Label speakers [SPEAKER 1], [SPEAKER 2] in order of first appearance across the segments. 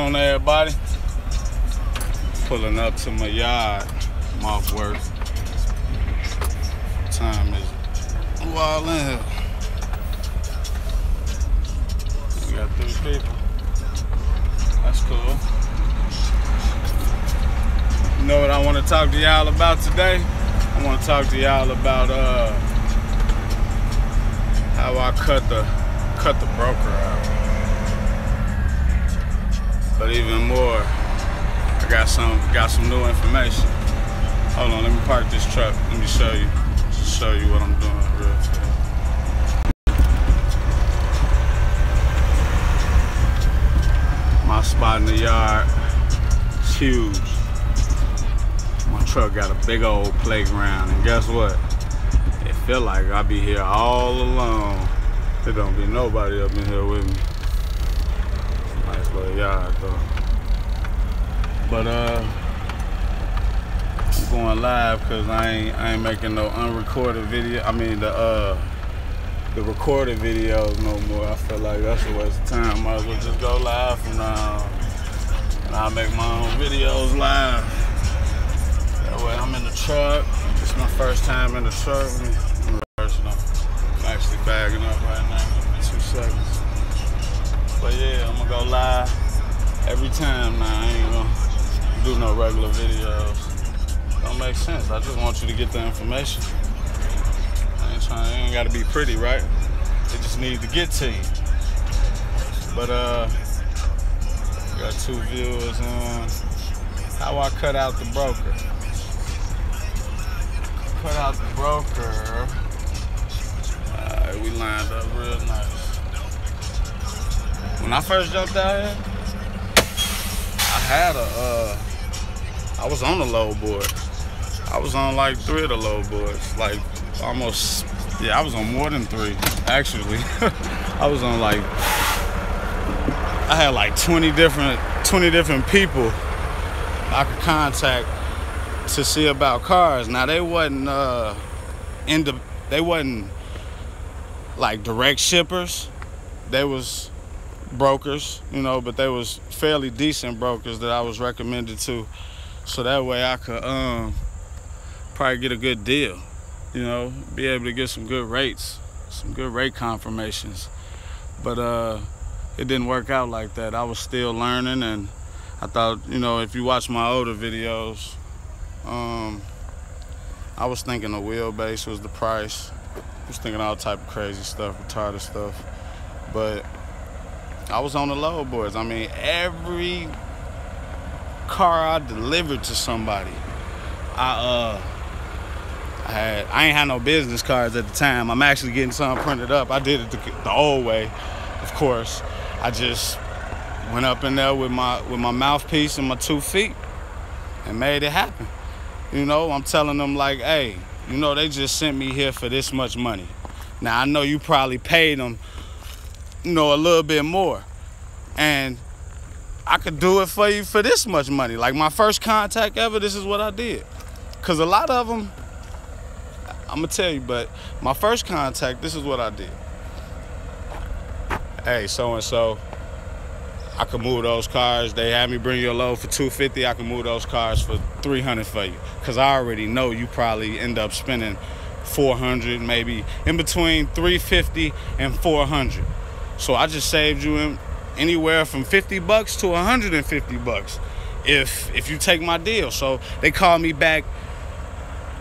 [SPEAKER 1] on, everybody? Pulling up to my yard. I'm off work. What time is it? Who all in here? We got 3 people. That's cool. You know what I want to talk to y'all about today? I want to talk to y'all about how I cut the broker out. But even more, I got some new information. Hold on, let me park this truck. Let me show you what I'm doing real fast. My spot in the yard is huge. My truck got a big old playground, and guess what? It feel like I be here all alone. There don't be nobody up in here with me. Nice little yard though. But I'm going live because I ain't making no unrecorded video. I mean the recorded videos no more. I feel like that's a waste of time. Might as well just go live from now on. And I'll make my own videos live. That way I'm in the truck. It's my first time in the truck. I'm actually bagging up right now. Give me 2 seconds. But yeah, I'm gonna go live every time now. I ain't gonna do no regular videos. Don't make sense. I just want you to get the information. It ain't gotta be pretty, right? It just needs to get to you. But got 2 viewers on how I cut out the broker. Cut out the broker. Alright, we lined up real nice. When I first jumped out here, I was on the low board. I was on like 3 of the low boards, like almost. Yeah, I was on more than 3, actually. I was on like, I had like 20 different people I could contact to see about cars. Now they wasn't like direct shippers. They was brokers, you know, but they was fairly decent brokers that I was recommended to. So that way I could probably get a good deal. You know, be able to get some good rates, some good rate confirmations. But it didn't work out like that. I was still learning, and I thought, you know, if you watch my older videos, I was thinking the wheelbase was the price. I was thinking all type of crazy stuff, retarded stuff. But I was on the low boards. I mean, every car I delivered to somebody, I ain't had no business cards at the time. I'm actually getting some printed up. I did it the old way, of course. I just went up in there with my mouthpiece and my 2 feet and made it happen. You know, I'm telling them like, hey, you know, they just sent me here for this much money. Now, I know you probably paid them, you know, a little bit more. And I could do it for you for this much money. Like my first contact ever, this is what I did. Because a lot of them, I'm gonna tell you, but my first contact, this is what I did. Hey, so-and-so, I could move those cars. They had me bring you a load for $250. I can move those cars for $300 for you. Because I already know you probably end up spending $400, maybe in between $350 and $400. So I just saved you anywhere from $50 to $150 if you take my deal. So they called me back,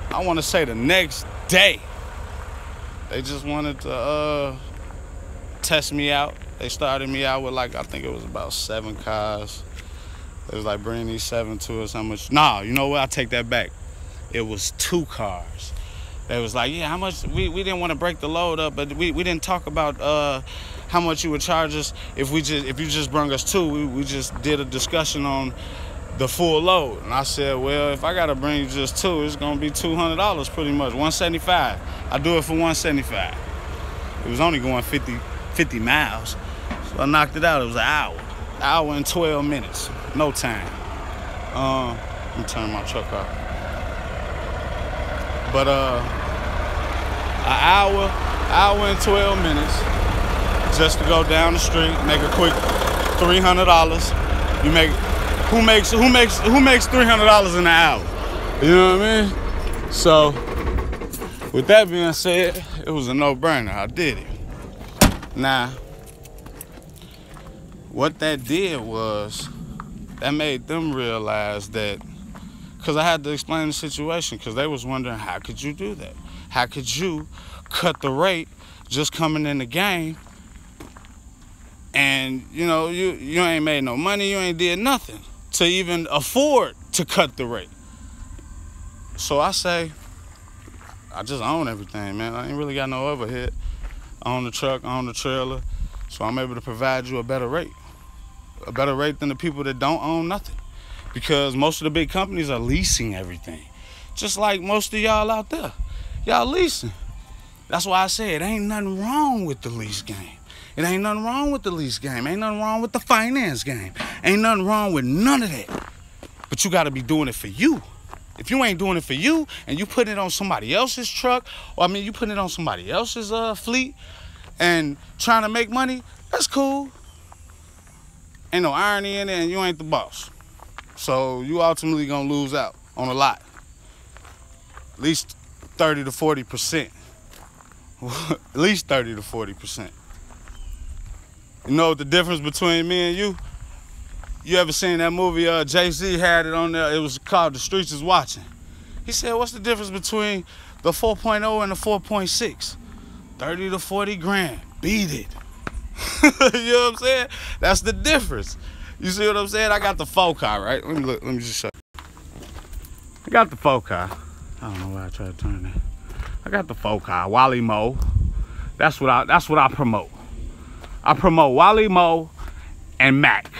[SPEAKER 1] I want to say the next day. They just wanted to test me out. They started me out with like, I think it was about 7 cars. They was like, bring these 7 to us. How much? Nah, you know what? I take that back. It was 2 cars. They was like, yeah, how much? We didn't want to break the load up, but we didn't talk about how much you would charge us if you just brung us 2. We just did a discussion on the full load. And I said, well, if I gotta bring you just 2, it's gonna be $200 pretty much, $175. I do it for $175. It was only going 50 miles. So I knocked it out. It was an hour and 12 minutes, no time. Let me turn my truck off. But an hour and 12 minutes just to go down the street, make a quick $300, You make who makes $300 an hour? You know what I mean? So with that being said, it was a no-brainer. I did it. Now, what that did was that made them realize that, because I had to explain the situation, because they was wondering, how could you do that? How could you cut the rate just coming in the game, and you know, you ain't made no money, you ain't did nothing to even afford to cut the rate. So I say, I just own everything, man. I ain't really got no overhead. I own the truck, I own the trailer, so I'm able to provide you a better rate than the people that don't own nothing. Because most of the big companies are leasing everything. Just like most of y'all out there. Y'all leasing. That's why I say it ain't nothing wrong with the lease game. It ain't nothing wrong with the lease game. Ain't nothing wrong with the finance game. Ain't nothing wrong with none of that. But you gotta be doing it for you. If you ain't doing it for you and you putting it on somebody else's truck, or I mean you putting it on somebody else's fleet and trying to make money, that's cool. Ain't no irony in it, and you ain't the boss. So you ultimately gonna lose out on a lot. At least 30 to 40%. At least 30 to 40%. You know what the difference between me and you? You ever seen that movie, Jay-Z had it on there, it was called The Streets Is Watching. He said, what's the difference between the 4.0 and the 4.6? 30 to 40 grand, beat it. You know what I'm saying? That's the difference. You see what I'm saying? I got the 4 car, right? Let me just show you. I got the 4 car. I don't know why I tried to turn that. I got the 4 car, Wally Mo. That's what I promote. I promote Wally Mo and Mac.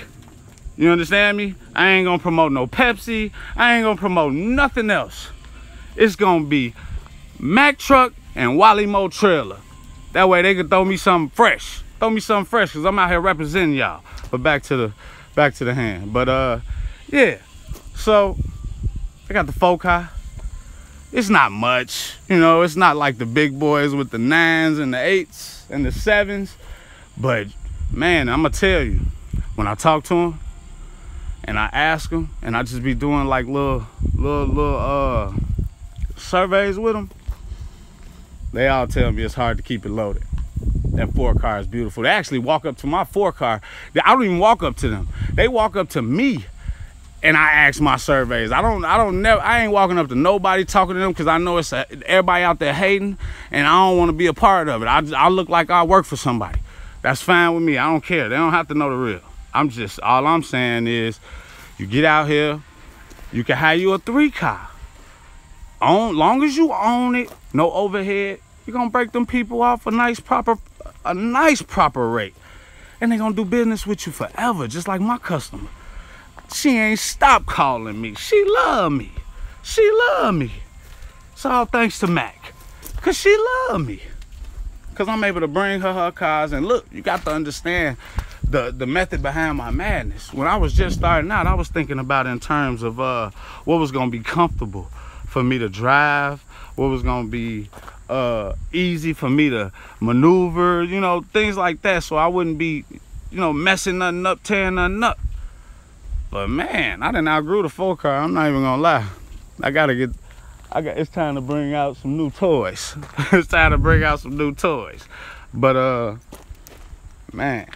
[SPEAKER 1] You understand me? I ain't gonna promote no Pepsi. I ain't gonna promote nothing else. It's gonna be Mac truck and Wally Mo trailer. That way they can throw me something fresh. Throw me something fresh, cause I'm out here representing y'all. But back to the hand. But yeah. So I got the 4 car. It's not much, you know. It's not like the big boys with the 9s and the 8s and the 7s. But man, I'm gonna tell you, when I talk to them and I ask them, and I just be doing like little surveys with them, they all tell me it's hard to keep it loaded. That 4 car is beautiful. They actually walk up to my 4 car. I don't even walk up to them. They walk up to me and I ask my surveys. I ain't walking up to nobody talking to them, because I know it's everybody out there hating, and I don't want to be a part of it. I look like I work for somebody. That's fine with me. I don't care. They don't have to know the real. All I'm saying is, you get out here, you can have you a 3 car. Long as you own it, no overhead, you're gonna break them people off a nice proper rate. And they're gonna do business with you forever, just like my customer. She ain't stopped calling me. She love me. She love me. It's all thanks to Mac, cause she love me. Cause I'm able to bring her cars, and look, you got to understand the method behind my madness. When I was just starting out, I was thinking about in terms of what was gonna be comfortable for me to drive, what was gonna be easy for me to maneuver, you know, things like that, so I wouldn't be, you know, messing nothing up, tearing nothing up. But man, I done outgrew the 4 car. I'm not even gonna lie. It's time to bring out some new toys. It's time to bring out some new toys. But man,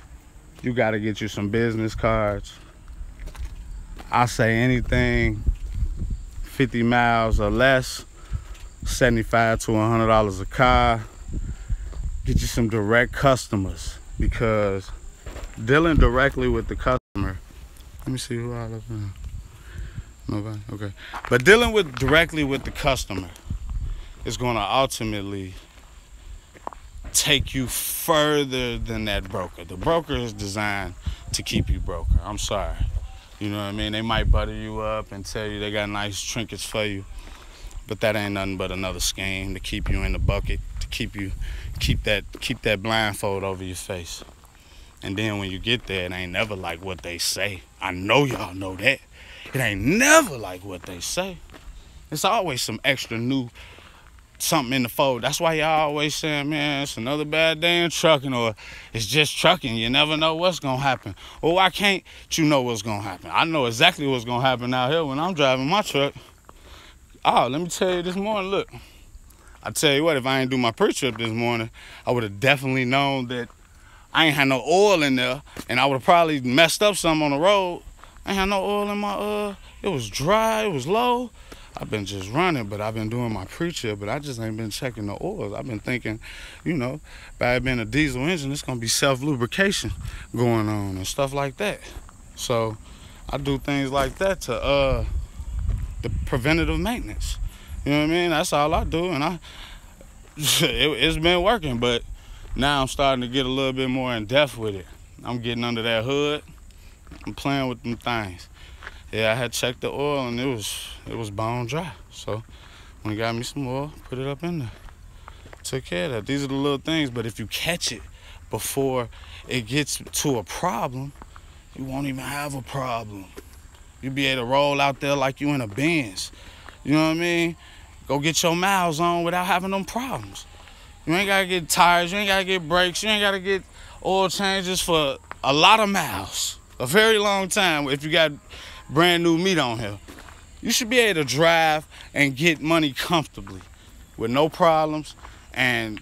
[SPEAKER 1] you gotta get you some business cards. I say anything 50 miles or less, $75 to $100 a car. Get you some direct customers, because dealing directly with the customer. Let me see who I look at. Nobody? Okay. But dealing directly with the customer is going to ultimately take you further than that broker. The broker is designed to keep you broker. I'm sorry. You know what I mean? They might butter you up and tell you they got nice trinkets for you, but that ain't nothing but another scheme to keep you in the bucket, to keep that blindfold over your face. And then when you get there, it ain't never like what they say. I know y'all know that. It ain't never like what they say. It's always some extra new something in the fold. That's why y'all always saying, man, it's another bad day in trucking, or it's just trucking. You never know what's going to happen. Well, why can't you know what's going to happen? I know exactly what's going to happen out here when I'm driving my truck. Oh, let me tell you this morning, look. I tell you what, if I ain't do my pre-trip this morning, I would have definitely known that I ain't had no oil in there, and I would have probably messed up something on the road. I ain't had no oil in my, it was dry, it was low. I've been just running, but I've been doing my pre-trip, but I just ain't been checking the oils. I've been thinking, you know, by it being a diesel engine, it's gonna be self-lubrication going on and stuff like that. So I do things like that to the preventative maintenance. You know what I mean? That's all I do, and it's been working, but now I'm starting to get a little bit more in depth with it. I'm getting under that hood. I'm playing with them things. Yeah, I had checked the oil and it was bone dry. So when he got me some oil, put it up in there. Took care of that. These are the little things, but if you catch it before it gets to a problem, you won't even have a problem. You'll be able to roll out there like you in a Benz. You know what I mean? Go get your miles on without having them problems. You ain't gotta get tires, you ain't gotta get brakes, you ain't gotta get oil changes for a lot of miles. A very long time if you got brand new meat on here. You should be able to drive and get money comfortably with no problems. And,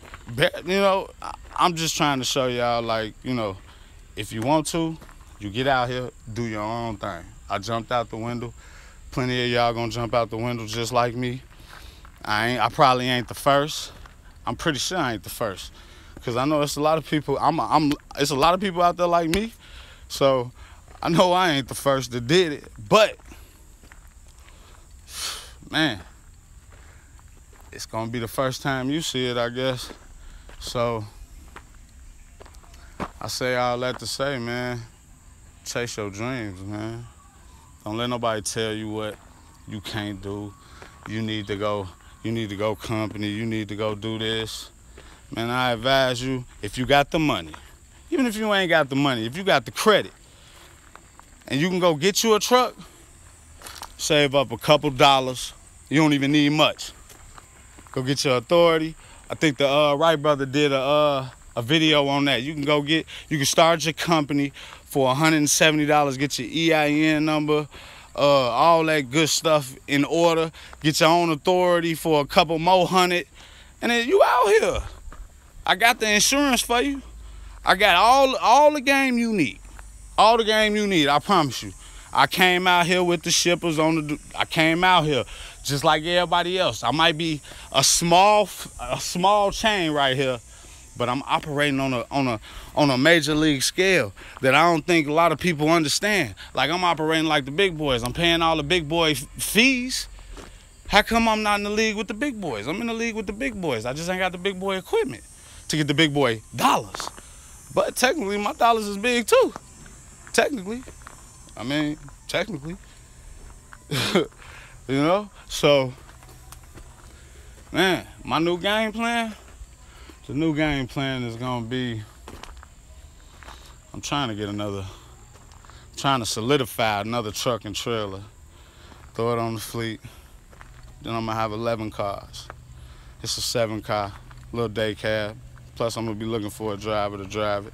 [SPEAKER 1] you know, I'm just trying to show y'all, like, you know, if you want to, you get out here, do your own thing. I jumped out the window. Plenty of y'all gonna jump out the window just like me. I probably ain't the first. I'm pretty sure I ain't the first. Cause I know it's a lot of people, it's a lot of people out there like me. So I know I ain't the first that did it, but man, it's gonna be the first time you see it, I guess. So I say all that to say, man, chase your dreams, man. Don't let nobody tell you what you can't do. You need to go company, you need to go do this. Man, I advise you, if you got the money, even if you ain't got the money, if you got the credit, and you can go get you a truck, save up a couple dollars. You don't even need much. Go get your authority. I think the Wright brother did a video on that. You can start your company for $170, get your EIN number, all that good stuff in order. Get your own authority for a couple more $100, and then you out here. I got the insurance for you. I got all the game you need. All the game you need, I promise you. I came out here with the shippers I came out here just like everybody else. I might be a small chain right here, but I'm operating on a major league scale that I don't think a lot of people understand. Like, I'm operating like the big boys. I'm paying all the big boy fees. How come I'm not in the league with the big boys? I'm in the league with the big boys. I just ain't got the big boy equipment to get the big boy dollars. But technically, my dollars is big too. Technically. I mean, technically. You know? So, man, my new game plan, the new game plan is gonna be, I'm trying to solidify another truck and trailer, throw it on the fleet. Then I'm gonna have 11 cars. It's a 7-car, little day cab. Plus, I'm gonna be looking for a driver to drive it.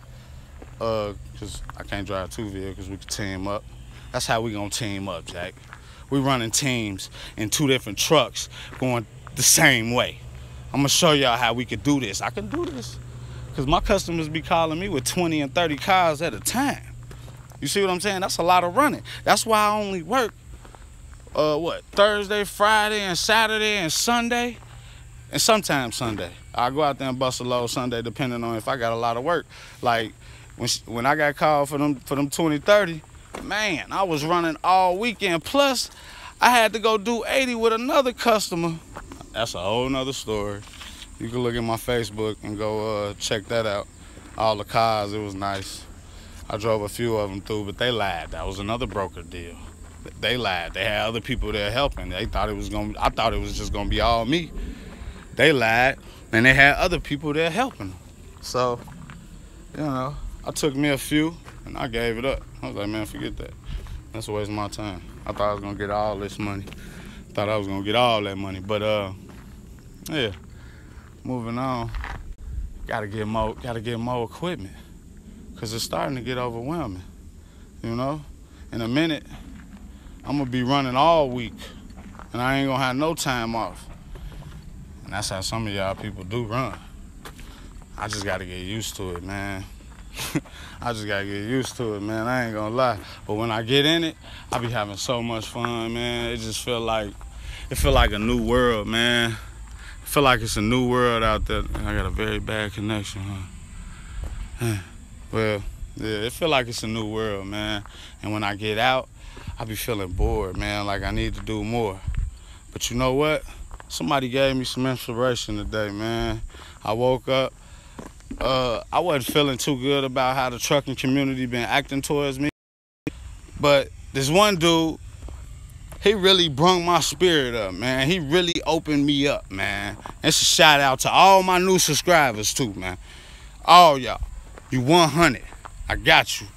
[SPEAKER 1] Cause I can't drive 2 vehicles, we can team up. That's how we gonna team up, Jack. We running teams in 2 different trucks going the same way. I'm gonna show y'all how we could do this. I can do this. Cause my customers be calling me with 20 and 30 cars at a time. You see what I'm saying? That's a lot of running. That's why I only work, Thursday, Friday, and Saturday, and Sunday, and sometimes Sunday. I go out there and bust a load Sunday depending on if I got a lot of work. Like, when I got called for them 20-30, man, I was running all weekend. Plus, I had to go do 80 with another customer. That's a whole nother story. You can look at my Facebook and go check that out. All the cars, it was nice. I drove a few of them through, but they lied. That was another broker deal. They lied. They had other people there helping. I thought it was just gonna be all me. They lied, and they had other people there helping them. So, you know, I took me a few, and I gave it up. I was like, man, forget that. That's a waste of my time. I thought I was gonna get all this money. Thought I was gonna get all that money, but yeah, moving on. Gotta get more equipment, cause it's starting to get overwhelming. You know, in a minute, I'm gonna be running all week, and I ain't gonna have no time off. And that's how some of y'all people do run. I just gotta get used to it, man. I just gotta get used to it, man. I ain't gonna lie. But when I get in it, I be having so much fun, man. It just feel like a new world, man. I feel like it's a new world out there. I got a very bad connection, huh? Well, yeah, it feel like it's a new world, man. And when I get out, I be feeling bored, man. Like I need to do more. But you know what? Somebody gave me some inspiration today, man. I woke up. I wasn't feeling too good about how the trucking community been acting towards me. But this one dude, he really brung my spirit up, man. He really opened me up, man. It's a shout out to all my new subscribers too, man. All y'all. You 100. I got you.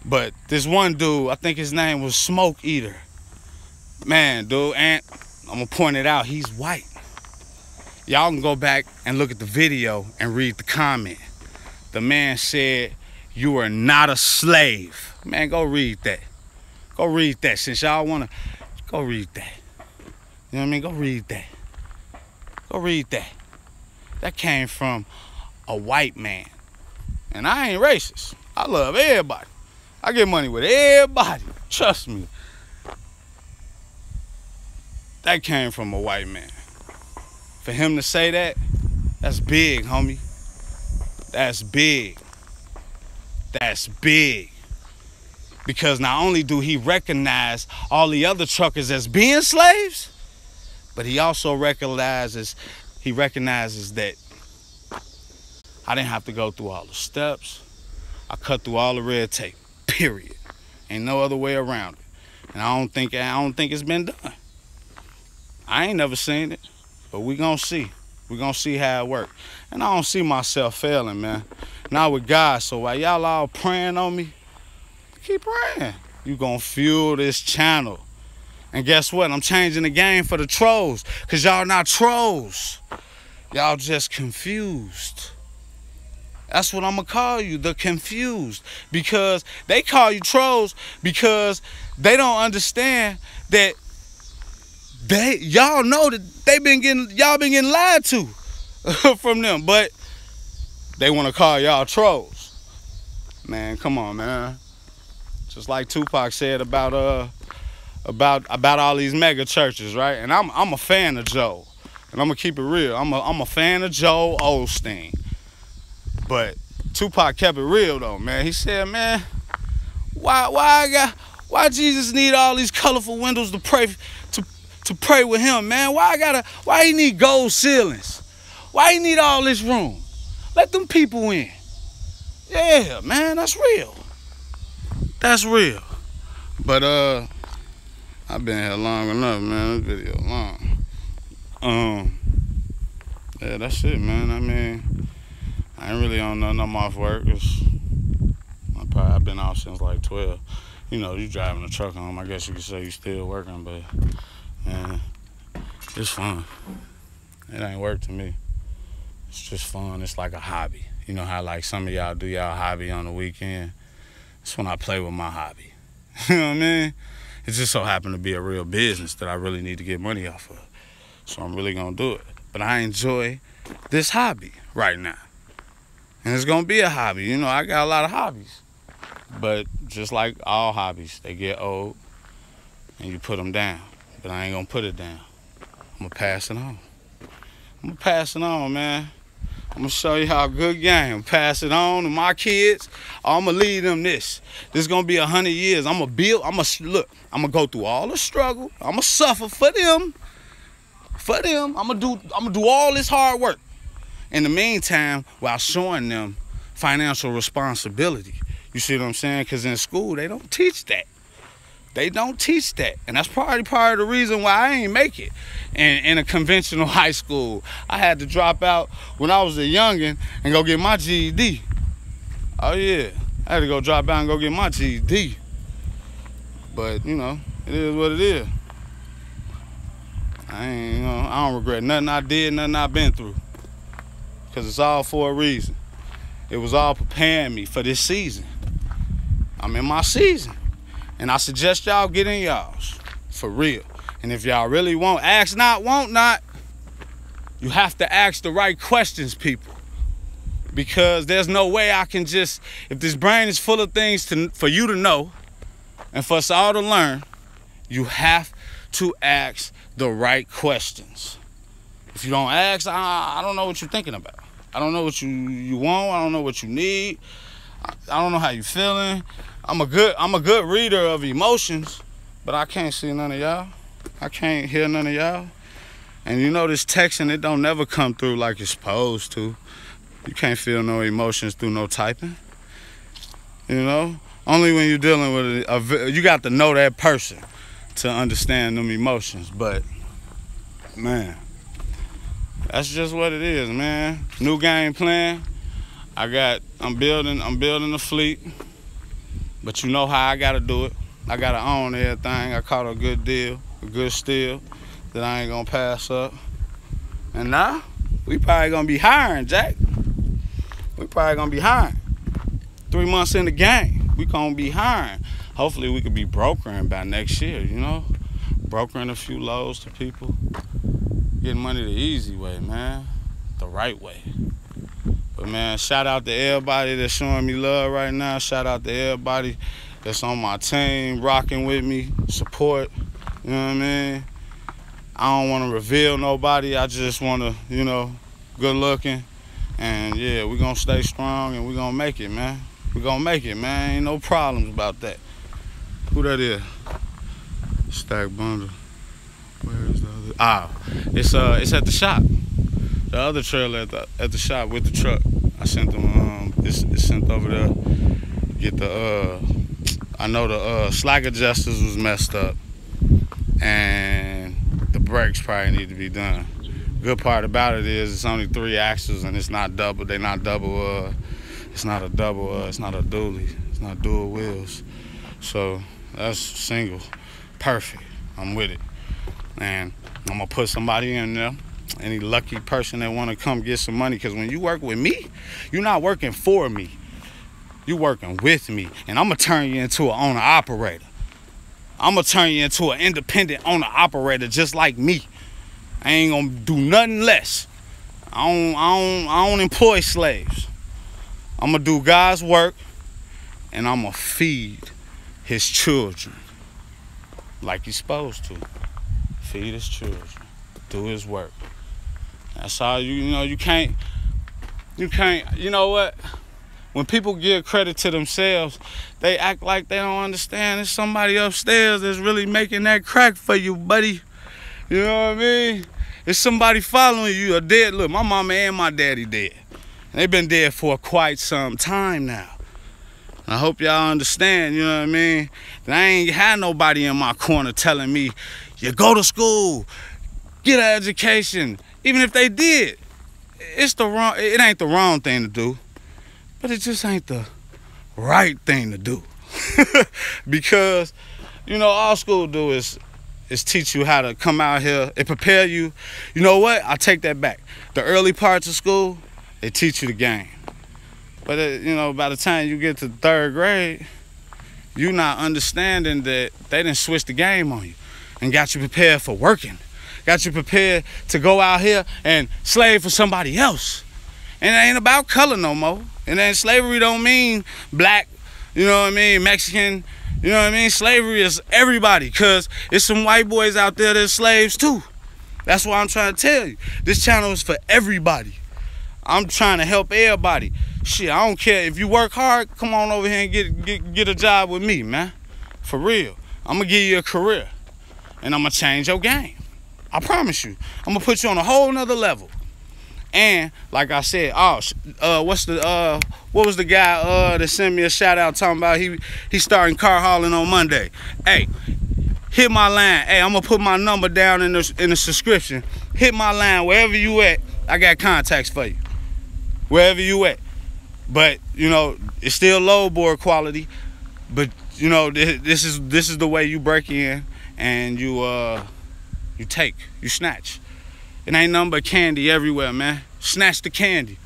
[SPEAKER 1] But this one dude, I think his name was Smoke Eater. Man, dude, and I'm gonna point it out, he's white. Y'all can go back and look at the video and read the comment. The man said, "You are not a slave." Man, go read that. Go read that. Since y'all wanna, go read that. You know what I mean? Go read that. Go read that. That came from a white man. And I ain't racist. I love everybody. I get money with everybody. Trust me. That came from a white man. For him to say that, that's big, homie. That's big. That's big. Because not only do he recognize all the other truckers as being slaves, but he also recognizes that I didn't have to go through all the steps. I cut through all the red tape, period. Ain't no other way around it. And I don't think it's been done. I ain't never seen it, but we gonna see. We gonna see how it works. And I don't see myself failing, man. Not with God. So while y'all all praying on me, keep praying. You gonna fuel this channel. And guess what? I'm changing the game for the trolls. Cause y'all not trolls. Y'all just confused. That's what I'm gonna call you, the confused. Because they call you trolls because they don't understand that y'all know that y'all been getting lied to from them, but they want to call y'all trolls. Man, come on, man. Just like Tupac said about all these mega churches, right? And I'm a fan of Joe, and I'm gonna keep it real. I'm a fan of Joel Osteen, but Tupac kept it real though, man. He said, man, why Jesus need all these colorful windows to pray with him, man? Why he need gold ceilings? Why he need all this room? Let them people in. Yeah, man, that's real. That's real. But I've been here long enough, man. This video long. Yeah, that's it, man. I mean, I ain't really on nothing. I'm off work. I've been off since like 12. You know, you driving a truck home. I guess you could say you still working, but man, it's fun. It ain't work to me. It's just fun. It's like a hobby. You know how like some of y'all do y'all hobby on the weekend? That's when I play with my hobby. You know what I mean? It just so happened to be a real business that I really need to get money off of. So I'm really gonna do it. But I enjoy this hobby right now. And it's gonna be a hobby. You know, I got a lot of hobbies. But just like all hobbies, they get old and you put them down. But I ain't gonna put it down. I'm gonna pass it on. I'm gonna pass it on, man. I'm gonna show you how a good game. Pass it on to my kids. I'm gonna leave them this. This is gonna be 100 years. I'm gonna go through all the struggle. I'm gonna suffer for them. For them. I'm gonna do all this hard work. In the meantime, while showing them financial responsibility. You see what I'm saying? Because in school, they don't teach that. They don't teach that. And that's probably part of the reason why I ain't make it in a conventional high school. I had to drop out when I was a youngin' and go get my GED. Oh, yeah. I had to go drop out and go get my GED. But, you know, it is what it is. I don't regret nothing I did, nothing I've been through. because it's all for a reason. It was all preparing me for this season. I'm in my season, and I suggest y'all get in y'all's, for real. And if y'all really want, ask not, want not. You have to ask the right questions, people. Because there's no way I can just, if this brain is full of things for you to know and for us all to learn, you have to ask the right questions. If you don't ask, I don't know what you're thinking about. I don't know what you want. I don't know what you need. I don't know how you feeling. I'm a good reader of emotions, but I can't see none of y'all. I can't hear none of y'all. And you know this texting, it don't never come through like it's supposed to. You can't feel no emotions through no typing. You know? Only when you're dealing with you got to know that person to understand them emotions. But, man, that's just what it is, man. New game plan. I'm building a fleet. But you know how I gotta do it. I gotta own everything. I caught a good deal, a good steal that I ain't gonna pass up. And now, we probably gonna be hiring, Jack. We probably gonna be hiring. 3 months in the game, we gonna be hiring. Hopefully we could be brokering by next year, you know? Brokering a few loads to people. Getting money the easy way, man. The right way. But man, shout out to everybody that's showing me love right now. Shout out to everybody that's on my team, rocking with me, support, you know what I mean? I don't want to reveal nobody. I just want to, you know, good looking. And yeah, we're going to stay strong and we're going to make it, man. We're going to make it, man. Ain't no problems about that. Who that is? Stack Bundle. Where is the other? Ah, it's at the shop. The other trailer at the shop with the truck. I sent them, it's sent over there. Get the, I know the slack adjusters was messed up. And the brakes probably need to be done. Good part about it is it's only 3 axles and it's not double. They're not double, it's not a double, it's not a dually. It's not dual wheels. So that's single. Perfect. I'm with it. And I'm gonna put somebody in there. Any lucky person that want to come get some money, because when you work with me, you're not working for me. You're working with me, and I'm going to turn you into an owner-operator. I'm going to turn you into an independent owner-operator just like me. I ain't going to do nothing less. I don't employ slaves. I'm going to do God's work, and I'm going to feed his children like he's supposed to. Feed his children. Do his work. That's all you can't, you know what? When people give credit to themselves, they act like they don't understand there's somebody upstairs that's really making that crack for you, buddy. You know what I mean? It's somebody following you or dead. Look, my mama and my daddy dead. They've been dead for quite some time now. I hope y'all understand, you know what I mean? That I ain't had nobody in my corner telling me, you go to school, get an education. Even if they did, it ain't the wrong thing to do, but it just ain't the right thing to do. Because, you know, all school do is teach you how to come out here and prepare you. You know what? I take that back. The early parts of school, they teach you the game. But, you know, by the time you get to 3rd grade, you're not understanding that they done switched the game on you and got you prepared for working. Got you prepared to go out here and slave for somebody else. And it ain't about color no more. And then slavery don't mean black, you know what I mean, Mexican, you know what I mean? Slavery is everybody, because it's some white boys out there that's slaves too. That's what I'm trying to tell you. This channel is for everybody. I'm trying to help everybody. Shit, I don't care. If you work hard, come on over here and get a job with me, man. For real. I'm going to give you a career. And I'm going to change your game. I promise you. I'm going to put you on a whole nother level. And, like I said, what was the guy that sent me a shout out talking about he starting car hauling on Monday? Hey, hit my line. Hey, I'm going to put my number down in the subscription. Hit my line wherever you at. I got contacts for you. Wherever you at. But, you know, it's still low board quality. But, you know, this is the way you break in and you snatch. It ain't nothing but candy everywhere, man. snatch the candy.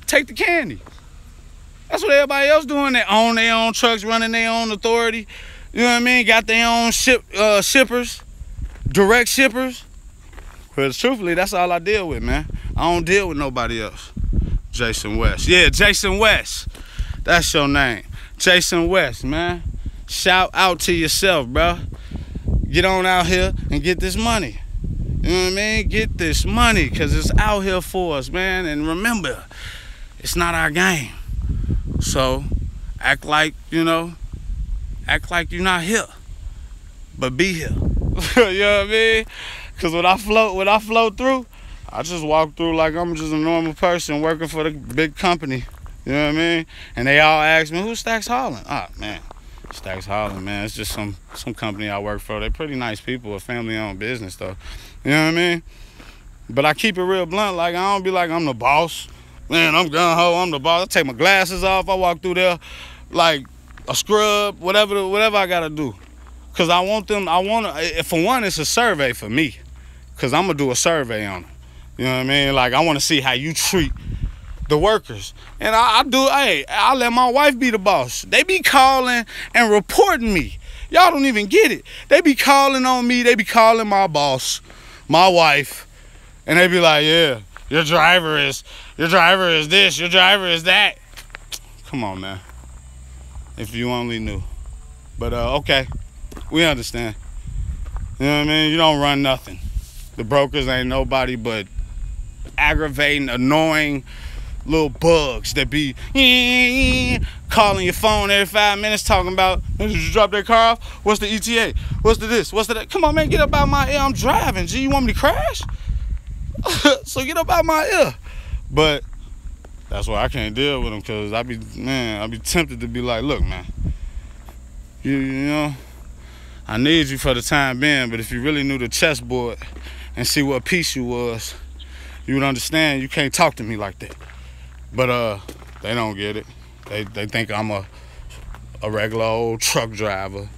[SPEAKER 1] Take the candy. That's what everybody else doing. They own their own trucks, running their own authority. You know what I mean? Got their own shippers, direct shippers. Because truthfully, that's all I deal with, man. I don't deal with nobody else. Jason West. Yeah, Jason West. That's your name. Jason West, man. Shout out to yourself, bro. Get on out here and get this money. You know what I mean? Get this money, because it's out here for us, man. And remember, it's not our game. So act like, you know, act like you're not here, but be here. You know what I mean? Because when I float through, I just walk through like I'm just a normal person working for the big company. You know what I mean? And they all ask me, who's Stacks Holland? Ah, man, Stacks Holland, man. It's just some company I work for. They're pretty nice people, a family-owned business, though. You know what I mean? But I keep it real blunt. Like, I don't be like I'm the boss. Man, I'm gung-ho, I'm the boss. I take my glasses off. I walk through there like a scrub, whatever I got to do. Because for one, it's a survey for me. Because I'm going to do a survey on them. You know what I mean? Like, I want to see how you treat the workers. And I let my wife be the boss. They be calling and reporting me. Y'all don't even get it. They be calling on me. They be calling my boss, my wife. And they be like, yeah, your driver is this, your driver is that. Come on, man. If you only knew. But, okay, we understand. You know what I mean? You don't run nothing. The brokers ain't nobody but aggravating, annoying little bugs that be calling your phone every 5 minutes talking about, did you drop that car off? What's the ETA? What's the this? What's the that? Come on, man, get up out my ear. I'm driving. Gee, you want me to crash? So get up out my ear. But that's why I can't deal with them, because I be tempted to be like, look, man, you know, I need you for the time being, but if you really knew the chessboard and see what piece you was, you would understand you can't talk to me like that. But they don't get it. They think I'm a regular old truck driver.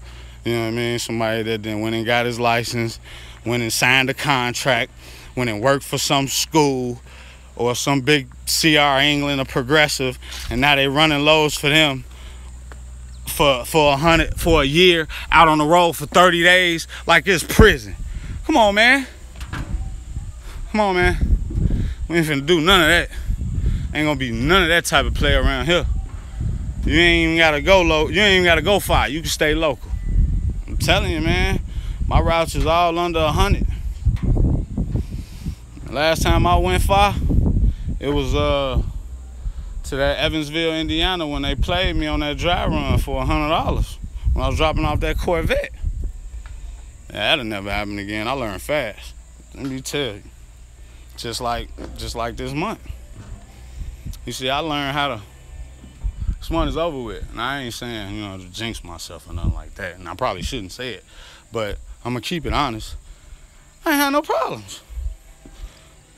[SPEAKER 1] You know what I mean? Somebody that then went and got his license, went and signed a contract, went and worked for some school or some big CR England or Progressive, and now they running loads for them for a year, out on the road for 30 days like it's prison. Come on, man. Come on, man. We ain't finna do none of that. Ain't gonna be none of that type of play around here. You ain't even gotta go low. You ain't even gotta go far. You can stay local. I'm telling you, man. My routes is all under 100. Last time I went far, it was to that Evansville, Indiana, when they played me on that dry run for $100 when I was dropping off that Corvette. Yeah, that'll never happen again. I learned fast. Let me tell you. Just like this month. You see, I learned how to. This month is over with, and I ain't saying, you know, to jinx myself or nothing like that, and I probably shouldn't say it, but I'm gonna keep it honest. I ain't had no problems.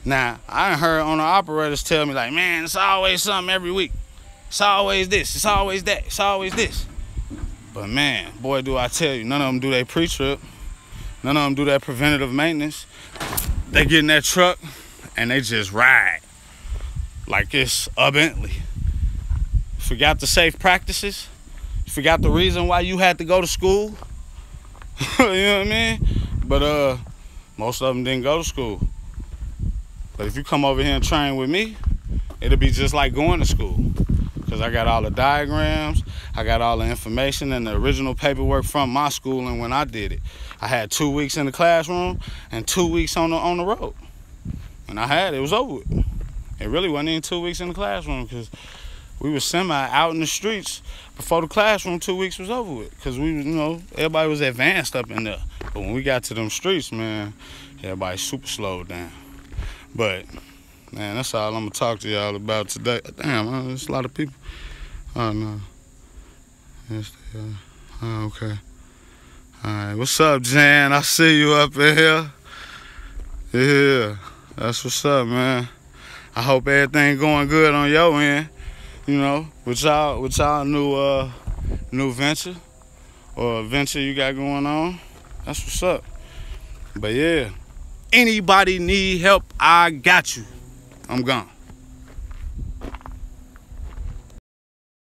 [SPEAKER 1] Now, I heard owner operators tell me, like, man, it's always something every week. It's always this, it's always that, it's always this. But man, boy, do I tell you, none of them do their pre-trip. None of them do that preventative maintenance. They get in that truck and they just ride like it's a Bentley. Forgot the safe practices. Forgot the reason why you had to go to school. You know what I mean? But most of them didn't go to school. But if you come over here and train with me, it'll be just like going to school. Because I got all the diagrams, I got all the information and the original paperwork from my school and when I did it. I had 2 weeks in the classroom and 2 weeks on the road. When I had it, it was over with. It really wasn't even 2 weeks in the classroom, because we were semi out in the streets before the classroom 2 weeks was over with. Because we, you know, everybody was advanced up in there. But when we got to them streets, man, everybody super slowed down. But man, that's all I'm gonna talk to y'all about today. Damn, there's a lot of people. Oh no. Yes, they are. Oh, okay. All right, what's up, Jan? I see you up in here. Yeah, that's what's up, man. I hope everything going good on your end. You know, with y'all new venture or venture you got going on. That's what's up. But yeah, anybody need help, I got you. I'm gone.